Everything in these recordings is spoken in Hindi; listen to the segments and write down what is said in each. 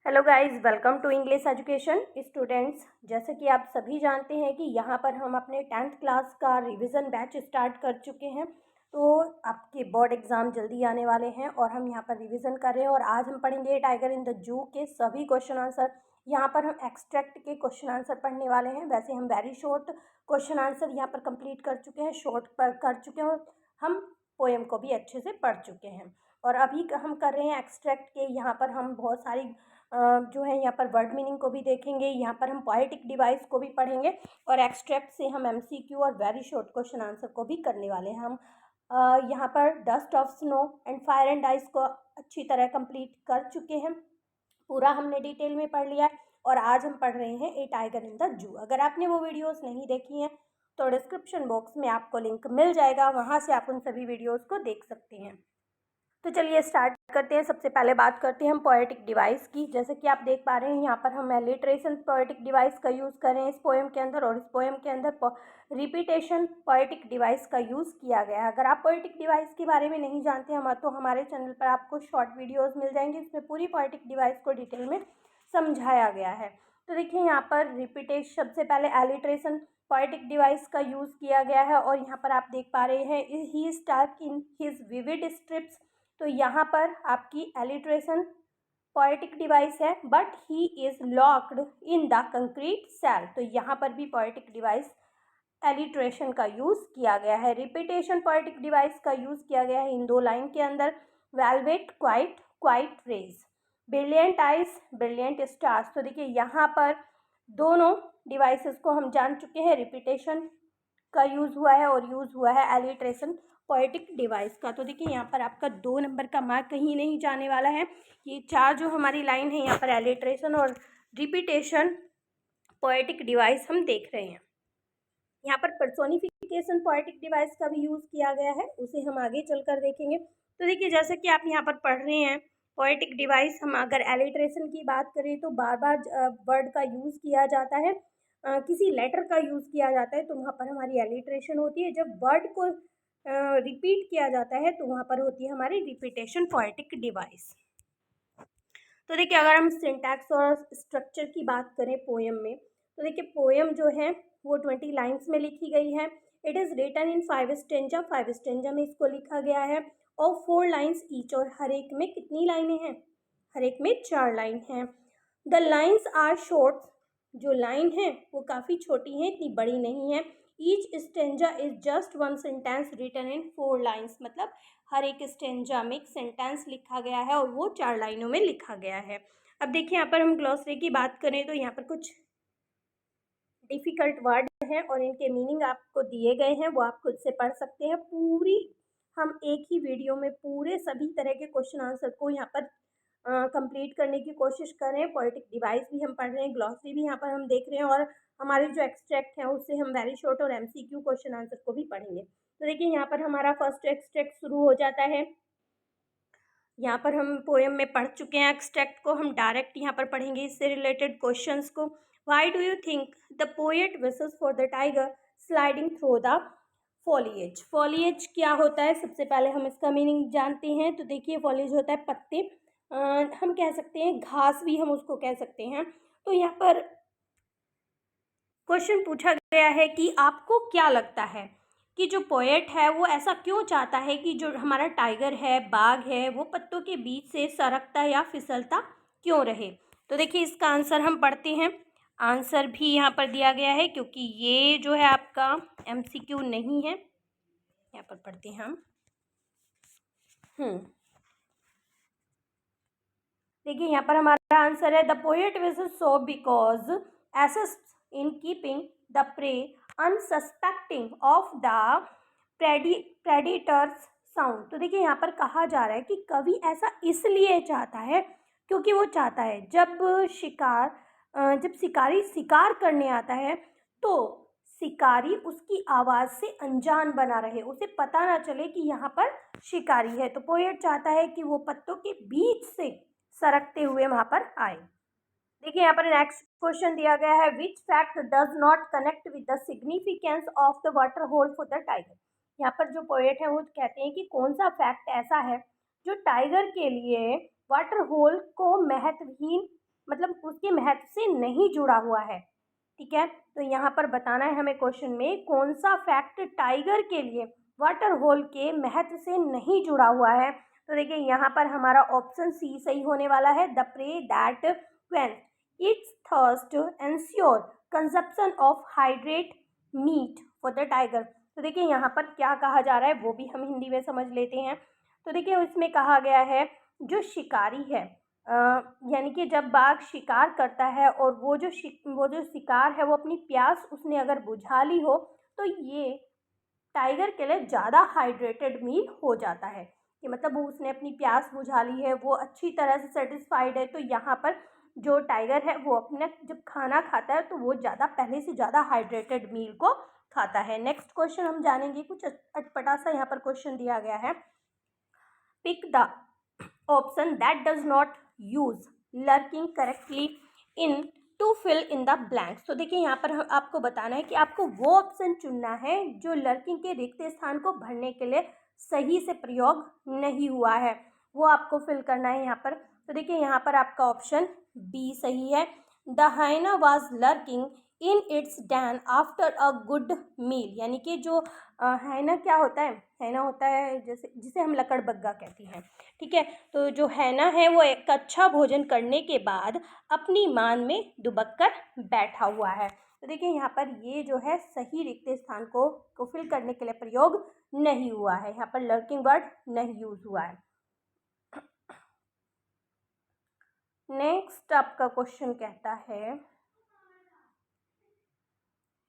Hello guys, welcome to English education students. जैसे कि आप सभी जानते हैं कि यहाँ पर हम अपने 10th क्लास का रिवीजन बैच स्टार्ट कर चुके हैं। तो आपके बोर्ड एग्ज़ाम जल्दी आने वाले हैं और हम यहाँ पर रिवीजन कर रहे हैं। और आज हम पढ़ेंगे टाइगर इन द जू के सभी क्वेश्चन आंसर। यहाँ पर हम एक्सट्रैक्ट के क्वेश्चन आंसर पढ़ने वाले हैं। वैसे हम वेरी शॉर्ट क्वेश्चन आंसर यहाँ पर कंप्लीट कर चुके हैं, शॉर्ट पर कर चुके हैं और हम पोएम को भी अच्छे से पढ़ चुके हैं। और अभी हम कर रहे हैं एक्सट्रैक्ट के। यहाँ पर हम बहुत सारी जो है यहाँ पर वर्ड मीनिंग को भी देखेंगे, यहाँ पर हम पोएटिक डिवाइस को भी पढ़ेंगे और एक्सट्रैक्ट से हम एमसीक्यू और वेरी शॉर्ट क्वेश्चन आंसर को भी करने वाले हैं। हम यहाँ पर dust of snow and fire and ice को अच्छी तरह कंप्लीट कर चुके हैं। पूरा हमने डिटेल में पढ़ लिया है और आज हम पढ़ रहे हैं ए टाइगर इन द जू। अगर आपने वो वीडियोस नहीं देखी हैं तो डिस्क्रिप्शन बॉक्स में आपको लिंक मिल जाएगा, वहाँ से आप उन सभी वीडियोस को देख सकते हैं। तो चलिए स्टार्ट करते हैं। सबसे पहले बात करते हैं हम पोएटिक डिवाइस की। जैसे कि आप देख पा रहे हैं यहाँ पर हम एलिट्रेशन पोएटिक डिवाइस का यूज़ कर रहे हैं इस पोएम के अंदर, और इस पोएम के अंदर रिपीटेशन पोएटिक डिवाइस का यूज़ किया गया है। अगर आप पोएटिक डिवाइस के बारे में नहीं जानते हम तो हमारे चैनल पर आपको शॉर्ट वीडियोस मिल जाएंगे, इसमें पूरी पोएटिक डिवाइस को डिटेल में समझाया गया है। तो देखिए यहाँ पर रिपीटेशन, सबसे पहले एलिट्रेशन पोएटिक डिवाइस का यूज़ किया गया है और यहाँ पर आप देख पा रहे हैं he stalks in his vivid stripes. तो यहाँ पर आपकी एलिट्रेशन पोएटिक डिवाइस है, but he is locked in the concrete cell. तो यहाँ पर भी पोएटिक डिवाइस एलिट्रेशन का यूज़ किया गया है। रिपीटेशन पोएटिक डिवाइस का यूज़ किया गया है इन दो लाइन के अंदर। Velvet quiet quiet rage, brilliant eyes brilliant stars. तो देखिए यहाँ पर दोनों डिवाइसेस को हम जान चुके हैं, रिपीटेशन का यूज़ हुआ है और यूज़ हुआ है एलिट्रेशन पोएटिक डिवाइस का। तो देखिए यहाँ पर आपका 2 नंबर का मार्क कहीं नहीं जाने वाला है। ये 4 जो हमारी लाइन है यहाँ पर एलिट्रेशन और रिपीटेशन पोएटिक डिवाइस हम देख रहे हैं। यहाँ पर पर्सोनिफिकेशन पोएटिक डिवाइस का भी यूज़ किया गया है, उसे हम आगे चलकर देखेंगे। तो देखिए जैसे कि आप यहाँ पर पढ़ रहे हैं पोएटिक डिवाइस, हम अगर एलिट्रेशन की बात करें तो बार बार वर्ड का यूज़ किया जाता है, किसी लेटर का यूज़ किया जाता है तो वहाँ पर हमारी एलिट्रेशन होती है। जब वर्ड को रिपीट किया जाता है तो वहाँ पर होती है हमारी रिपीटेशन पोएटिक डिवाइस। तो देखिए अगर हम सिंटैक्स और स्ट्रक्चर की बात करें पोएम में, तो देखिए पोएम जो है वो 20 लाइन्स में लिखी गई है। It is written in 5 stanza, 5 stanza में इसको लिखा गया है और 4 लाइन्स ईच। और हर एक में कितनी लाइनें हैं? हर एक में 4 लाइन हैं। द लाइन्स आर शॉर्ट, जो लाइन है वो काफ़ी छोटी हैं, इतनी बड़ी नहीं है। Each stanza is just 1 sentence written in 4 lines, मतलब हर एक स्टेंजा में एक सेंटेंस लिखा गया है और वो 4 लाइनों में लिखा गया है। अब देखिए यहाँ पर हम ग्लॉसरी की बात करें तो यहाँ पर कुछ डिफ़िकल्ट वर्ड हैं और इनके मीनिंग आपको दिए गए हैं, वो आप खुद से पढ़ सकते हैं। पूरी हम एक ही वीडियो में पूरे सभी तरह के क्वेश्चन आंसर को यहाँ पर कंप्लीट करने की कोशिश कर रहे हैं। पोएटिक डिवाइस भी हम पढ़ रहे हैं, ग्लॉसरी भी यहाँ पर हम देख रहे हैं और हमारे जो एक्सट्रैक्ट है उससे हम वेरी शॉर्ट और एमसीक्यू क्वेश्चन आंसर को भी पढ़ेंगे। तो देखिए यहाँ पर हमारा फर्स्ट एक्सट्रैक्ट शुरू हो जाता है। यहाँ पर हम पोएम में पढ़ चुके हैं एक्सट्रैक्ट को, हम डायरेक्ट यहाँ पर पढ़ेंगे इससे रिलेटेड क्वेश्चंस को। Why do you think the poet wishes for the tiger sliding through the foliage. Foliage क्या होता है, सबसे पहले हम इसका मीनिंग जानते हैं। तो देखिए फॉलिएज होता है पत्ते, हम कह सकते हैं घास भी हम उसको कह सकते हैं। तो यहाँ पर क्वेश्चन पूछा गया है कि आपको क्या लगता है कि जो पोएट है वो ऐसा क्यों चाहता है कि जो हमारा टाइगर है, बाघ है, वो पत्तों के बीच से सरकता या फिसलता क्यों रहे। तो देखिए इसका आंसर हम पढ़ते हैं। आंसर भी यहाँ पर दिया गया है क्योंकि ये जो है आपका एमसीक्यू नहीं है। यहाँ पर पढ़ते हैं हम। देखिए यहाँ पर हमारा आंसर है the poet wishes so because assist in keeping the prey unsuspecting of the predators sound. तो देखिए यहाँ पर कहा जा रहा है कि कवि ऐसा इसलिए चाहता है क्योंकि वो चाहता है जब शिकारी शिकार करने आता है तो शिकारी उसकी आवाज़ से अनजान बना रहे, उसे पता ना चले कि यहाँ पर शिकारी है। तो पोएट चाहता है कि वो पत्तों के बीच से सरकते हुए वहाँ पर आए। देखिए यहाँ पर नेक्स्ट क्वेश्चन दिया गया है, which fact does not connect with the significance of the water hole for the tiger. यहाँ पर जो पोएट है वो कहते हैं कि कौन सा फैक्ट ऐसा है जो टाइगर के लिए वाटर होल को महत्वहीन मतलब उसके महत्व से नहीं जुड़ा हुआ है। ठीक है, तो यहाँ पर बताना है हमें क्वेश्चन में कौन सा फैक्ट टाइगर के लिए वाटर होल के महत्व से नहीं जुड़ा हुआ है। तो देखिए यहाँ पर हमारा ऑप्शन सी सही होने वाला है। The prey that quench its thirst ensure consumption of hydrate meat for the tiger. तो देखिए यहाँ पर क्या कहा जा रहा है वो भी हम हिंदी में समझ लेते हैं। तो देखिए इसमें कहा गया है जो शिकारी है, यानी कि जब बाघ शिकार करता है और वो जो शिकार है वो अपनी प्यास उसने अगर बुझा ली हो तो ये टाइगर के लिए ज़्यादा हाइड्रेटेड मील हो जाता है कि मतलब वो उसने अपनी प्यास बुझा ली है, वो अच्छी तरह से सेटिस्फाइड है। तो यहाँ पर जो टाइगर है वो अपने जब खाना खाता है तो वो ज़्यादा पहले से ज़्यादा हाइड्रेटेड मील को खाता है। नेक्स्ट क्वेश्चन हम जानेंगे, कुछ अटपटा सा यहाँ पर क्वेश्चन दिया गया है। Pick the option that does not use lurking correctly in to fill in the blanks. तो देखिए यहाँ पर आपको बताना है कि आपको वो ऑप्शन चुनना है जो लर्किंग के रिक्त स्थान को भरने के लिए सही से प्रयोग नहीं हुआ है, वो आपको फिल करना है यहाँ पर। तो देखिए यहाँ पर आपका ऑप्शन बी सही है। The hyena was lurking in its den after a good meal, यानी कि जो हैना क्या होता है, हैना होता है जैसे जिसे हम लकड़बग्गा कहते हैं। ठीक है, तो जो हैना है वो एक अच्छा भोजन करने के बाद अपनी मान में दुबक कर बैठा हुआ है। तो देखिए यहाँ पर ये जो है सही रिक्त स्थान को फिल करने के लिए प्रयोग नहीं हुआ है, यहाँ पर लर्किंग वर्ड नहीं यूज हुआ है। नेक्स्ट आपका क्वेश्चन कहता है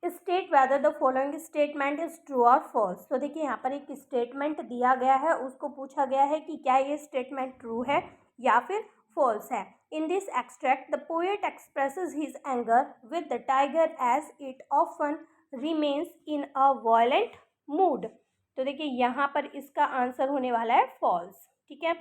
state whether the following statement is true और फॉल्स। तो देखिए यहाँ पर एक स्टेटमेंट दिया गया है, उसको पूछा गया है कि क्या ये स्टेटमेंट ट्रू है या फिर फॉल्स है। In this extract the poet expresses his anger with the tiger as it often remains in a violent mood. तो देखिए यहाँ पर इसका आंसर होने वाला है फॉल्स। ठीक है,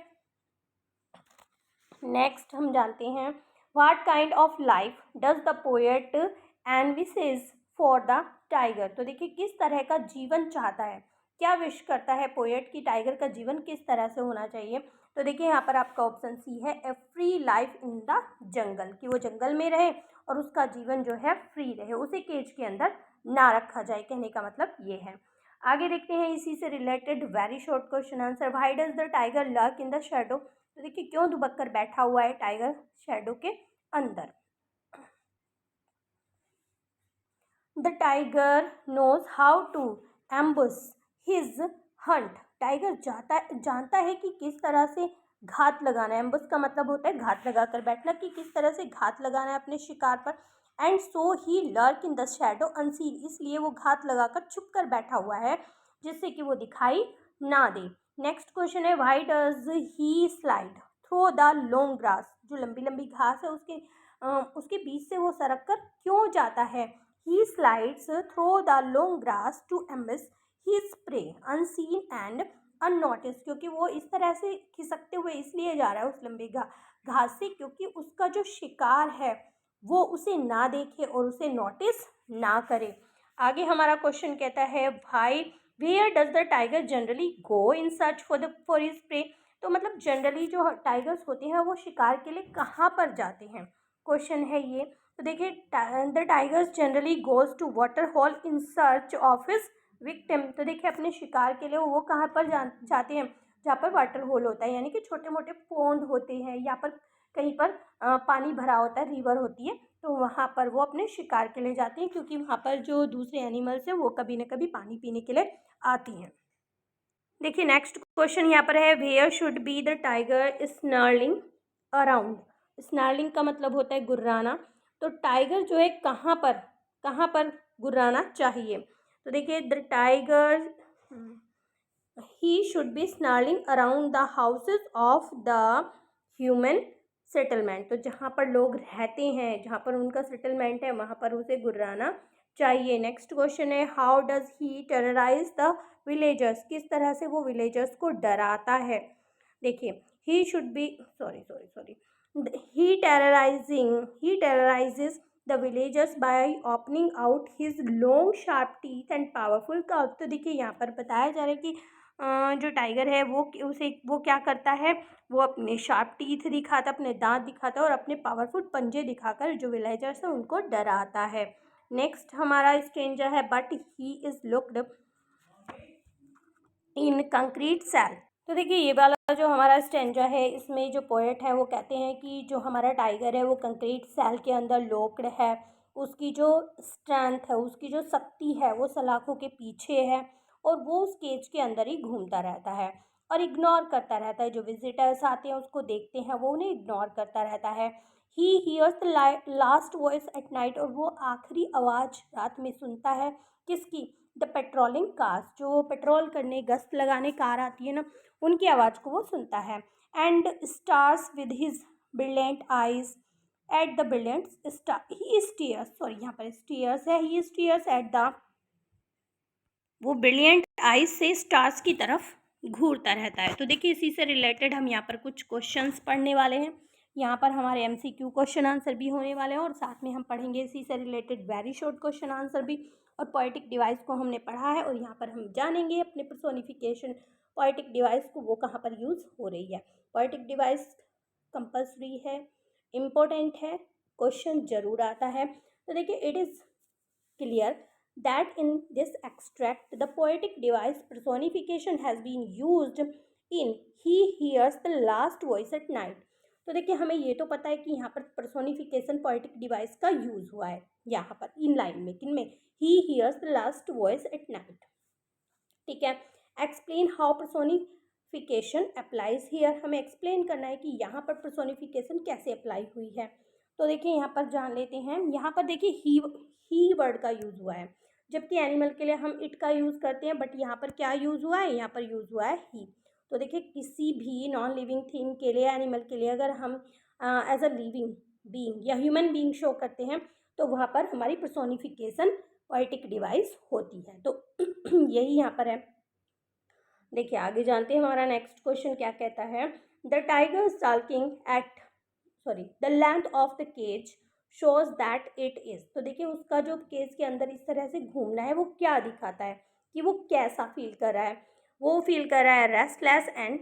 नेक्स्ट हम जानते हैं what kind of life does the poet envisages for the tiger. तो देखिए किस तरह का जीवन चाहता है, क्या विश करता है पोएट की टाइगर का जीवन किस तरह से होना चाहिए। तो देखिए यहाँ पर आपका ऑप्शन सी है a free life in the jungle, कि वो जंगल में रहे और उसका जीवन जो है फ्री रहे, उसे केज के अंदर ना रखा जाए, कहने का मतलब ये है। आगे देखते हैं इसी से related very short question answer. Why does the tiger lurk in the shadow. तो देखिए क्यों दुबक कर बैठा हुआ है टाइगर शैडो के अंदर। The tiger knows how to ambush his hunt. Tiger जानता है कि किस तरह से घात लगाना है। एम्बुश का मतलब होता है घात लगाकर बैठना, कि किस तरह से घात लगाना है अपने शिकार पर। And so he lurk in the shadow unseen, इसलिए वो घात लगाकर छुप कर बैठा हुआ है जिससे कि वो दिखाई ना दे। नेक्स्ट क्वेश्चन है why does he slide through the long grass. जो लंबी लंबी घास है उसके बीच से वो सरक कर क्यों जाता है। He slides through the long grass to ambush his prey unseen and unnoticed, क्योंकि वो इस तरह से खिसकते हुए इसलिए जा रहा है उस लंबी घास से क्योंकि उसका जो शिकार है वो उसे ना देखे और उसे नोटिस ना करे। आगे हमारा क्वेश्चन कहता है भाई where does the tiger generally go in search for his prey. तो मतलब जनरली जो टाइगर्स होते हैं वो शिकार के लिए कहाँ पर जाते हैं, क्वेश्चन है ये। तो देखिए the tigers generally goes to water hole in search of his victim. तो देखिए अपने शिकार के लिए वो कहाँ पर जाते हैं जहाँ पर वाटर होल होता है, यानी कि छोटे मोटे पोंड होते हैं या पर कहीं पर पानी भरा होता है, रिवर होती है, तो वहाँ पर वो अपने शिकार के लिए जाते हैं क्योंकि वहाँ पर जो दूसरे एनिमल्स हैं वो कभी ना कभी पानी पीने के लिए आती हैं। देखिए नेक्स्ट क्वेश्चन यहाँ पर है where should be the tiger snarling around. Snarling का मतलब होता है गुर्राना, तो टाइगर जो है कहाँ पर गुर्राना चाहिए। तो देखिए the tiger he should be snarling around the houses of the human settlement. तो जहाँ पर लोग रहते हैं, जहाँ पर उनका सेटलमेंट है वहाँ पर उसे गुर्राना चाहिए। नेक्स्ट क्वेश्चन है how does he terrorise the villagers. किस तरह से वो विलेजर्स को डराता है। देखिए he should be sorry he terrorises the villagers by opening out his long sharp teeth and powerful curve. तो देखिए यहाँ पर बताया जा रहा है कि जो टाइगर है वो क्या करता है, वो अपने शार्प टीथ दिखाता, अपने दांत दिखाता है और अपने पावरफुल पंजे दिखाकर जो विलेजर्स हैं उनको डराता है। नेक्स्ट हमारा स्ट्रेंजर है, but he is looked in concrete cell. तो देखिए ये वाला जो हमारा स्टेंजा है, इसमें जो पोएट है वो कहते हैं कि जो हमारा टाइगर है वो कंक्रीट सेल के अंदर लॉक्ड है, उसकी जो स्ट्रेंथ है, उसकी जो शक्ति है वो सलाखों के पीछे है और वो उस केज के अंदर ही घूमता रहता है और इग्नोर करता रहता है। जो विजिटर्स आते हैं उसको देखते हैं, वो उन्हें इग्नोर करता रहता है। He hears the last voice at night, और वो आखिरी आवाज़ रात में सुनता है। किसकी? द पेट्रोलिंग कार्स, जो पेट्रोल करने गश्त लगाने कार आती है ना, उनकी आवाज़ को वो सुनता है। And stars with his brilliant eyes eight the brilliant star, he stairs, sorry यहाँ पर स्टीयर्स है, ही स्टीयर्स एट द, वो ब्रिलियंट आइज से स्टार्स की तरफ घूरता रहता है। तो देखिए इसी से रिलेटेड हम यहाँ पर कुछ क्वेश्चंस पढ़ने वाले हैं। यहाँ पर हमारे एमसीक्यू क्वेश्चन आंसर भी होने वाले हैं और साथ में हम पढ़ेंगे इसी से related very short question answer भी। और पोएटिक डिवाइस को हमने पढ़ा है और यहाँ पर हम जानेंगे अपने पर्सोनिफिकेशन पोएटिक डिवाइस को वो कहाँ पर यूज़ हो रही है। पोएटिक डिवाइस कंपल्सरी है, इम्पोर्टेंट है, क्वेश्चन जरूर आता है। तो देखिए it is clear that in this extract the poetic device personification has been used in he hears the last voice at night। तो देखिए हमें ये तो पता है कि यहाँ पर पर्सोनिफिकेशन पोएटिक डिवाइस का यूज हुआ है, यहाँ पर इन लाइन में, किन में? He hears the last voice at night. ठीक है, explain how personification applies here, हमें एक्सप्लेन करना है कि यहाँ पर पर्सोनिफिकेशन कैसे अप्लाई हुई है। तो देखिए यहाँ पर जान लेते हैं। यहाँ पर देखिए ही वर्ड का यूज़ हुआ है, जबकि एनिमल के लिए हम इट का यूज़ करते हैं, बट यहाँ पर क्या यूज़ हुआ है? यहाँ पर यूज़ हुआ है ही। तो देखिए किसी भी नॉन लिविंग थिंग के लिए, एनिमल के लिए अगर हम एज अ लिविंग बीइंग या ह्यूमन बीइंग शो करते हैं तो वहाँ पर हमारी पर्सोनिफिकेशन पोएटिक डिवाइस होती है। तो यही यहाँ पर है। देखिए आगे जानते हैं हमारा नेक्स्ट क्वेश्चन क्या कहता है। The tiger stalking at, sorry, the length of the cage shows that it is. तो देखिए उसका जो केज के अंदर इस तरह से घूमना है वो क्या दिखाता है कि वो कैसा फील कर रहा है? वो फील कर रहा है रेस्टलेस एंड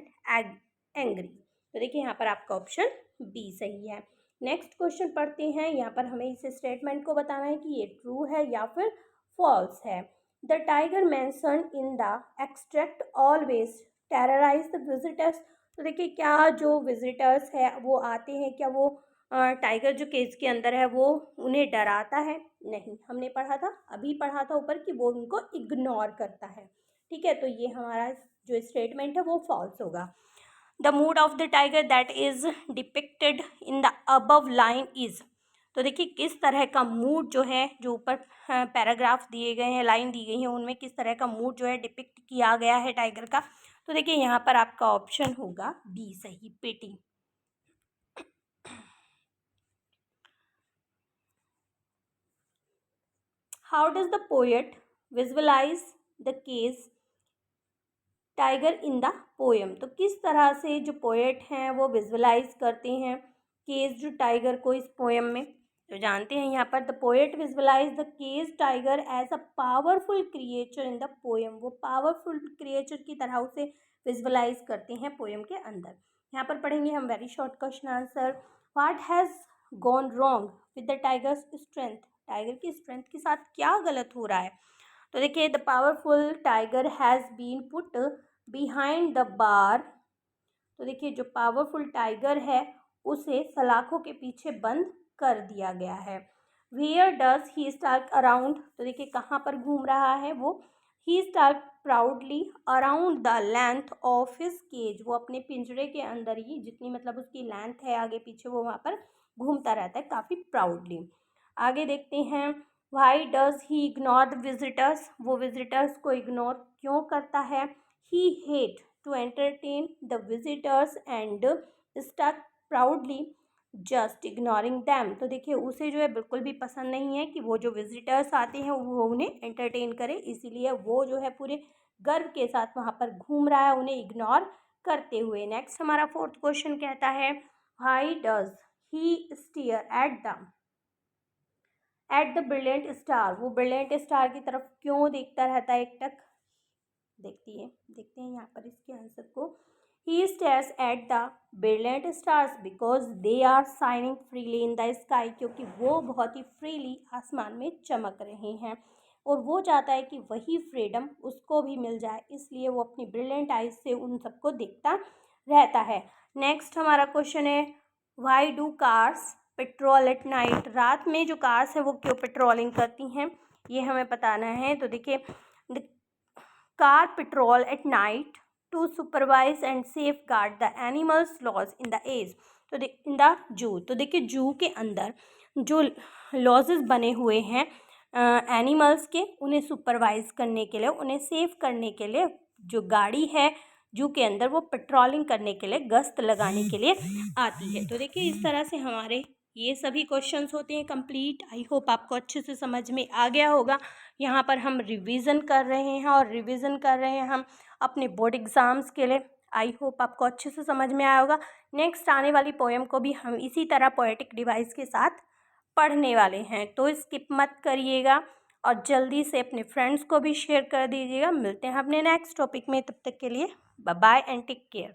एंग्री। तो देखिए यहाँ पर आपका ऑप्शन बी सही है। नेक्स्ट क्वेश्चन पढ़ते हैं। यहाँ पर हमें इस स्टेटमेंट को बताना है कि ये ट्रू है या फिर फॉल्स है। The tiger mention in the extract always terrorise the visitors. तो देखिए क्या जो विजिटर्स है वो आते हैं, क्या वो टाइगर जो केज के अंदर है वो उन्हें डराता है? नहीं, हमने पढ़ा था, अभी पढ़ा था ऊपर कि वो उनको इग्नोर करता है। ठीक है, तो ये हमारा जो स्टेटमेंट है वो फॉल्स होगा। The mood off the tiger that is depicted in the above line is. तो देखिए किस तरह का मूड जो है, जो ऊपर पैराग्राफ दिए गए हैं, लाइन दी गई है, उनमें किस तरह का मूड जो है डिपिक्ट किया गया है टाइगर का। तो देखिए यहाँ पर आपका ऑप्शन होगा बी सही, पेटी। How does the poet visualise the case tiger in the poem. तो किस तरह से जो पोएट हैं वो विजुअलाइज करते हैं केज जो टाइगर को इस पोएम में। तो जानते हैं यहाँ पर the poet visualise the cage tiger as a powerful creature in the poem. वो पावरफुल क्रिएचर की तरह उसे विजुअलाइज करते हैं पोएम के अंदर। यहाँ पर पढ़ेंगे हम very short question answer. What has gone wrong with the tiger's strength. Tiger की स्ट्रेंथ के साथ क्या गलत हो रहा है? तो देखिए the powerful tiger has been put behind the bar. तो देखिए जो पावरफुल टाइगर है उसे सलाखों के पीछे बंद कर दिया गया है। Where does he stalk around. तो देखिए कहाँ पर घूम रहा है वो? He stalks proudly around the length of his cage. वो अपने पिंजरे के अंदर ही, जितनी मतलब उसकी लेंथ है आगे पीछे, वो वहाँ पर घूमता रहता है काफ़ी प्राउडली। आगे देखते हैं। Why does he ignore the visitors. वो विजिटर्स को इग्नोर क्यों करता है? He hate to entertain the visitors and stuck proudly just ignoring them. तो देखिए उसे जो है बिल्कुल भी पसंद नहीं है कि वो जो विजिटर्स आते हैं वो उन्हें एंटरटेन करे, इसीलिए वो जो है पूरे गर्व के साथ वहाँ पर घूम रहा है उन्हें इग्नोर करते हुए। नेक्स्ट हमारा फोर्थ क्वेश्चन कहता है why does he stare at the brilliant star. वो ब्रिलियंट स्टार की तरफ क्यों देखता रहता है एकटक? देखते हैं यहाँ पर इसके आंसर को। He stares at the brilliant stars because they are shining freely in the sky, क्योंकि वो बहुत ही फ्रीली आसमान में चमक रहे हैं और वो चाहता है कि वही फ्रीडम उसको भी मिल जाए, इसलिए वो अपनी ब्रिलियंट आइज से उन सबको देखता रहता है। नेक्स्ट हमारा क्वेश्चन है, why do cars petrol at night? रात में जो कार्स है वो क्यों पेट्रोलिंग करती हैं, ये हमें बताना है। तो देखिए, car patrol at night to supervise and safeguard the animals lodge in the edge, तो इन द जू। तो देखिए, जू के अंदर जो लॉजेस बने हुए हैं एनिमल्स के, उन्हें सुपरवाइज करने के लिए, उन्हें सेफ करने के लिए जो गाड़ी है जू के अंदर वो पेट्रोलिंग करने के लिए, गश्त लगाने के लिए आती है। तो देखिए, इस तरह से हमारे ये सभी क्वेश्चंस होते हैं कंप्लीट। आई होप आपको अच्छे से समझ में आ गया होगा। यहाँ पर हम रिवीजन कर रहे हैं और रिवीजन कर रहे हैं हम अपने बोर्ड एग्ज़ाम्स के लिए। आई होप आपको अच्छे से समझ में आया होगा। नेक्स्ट आने वाली पोएम को भी हम इसी तरह पोएटिक डिवाइस के साथ पढ़ने वाले हैं, तो स्किप मत करिएगा और जल्दी से अपने फ्रेंड्स को भी शेयर कर दीजिएगा। मिलते हैं अपने नेक्स्ट टॉपिक में, तब तक के लिए bye bye and take care.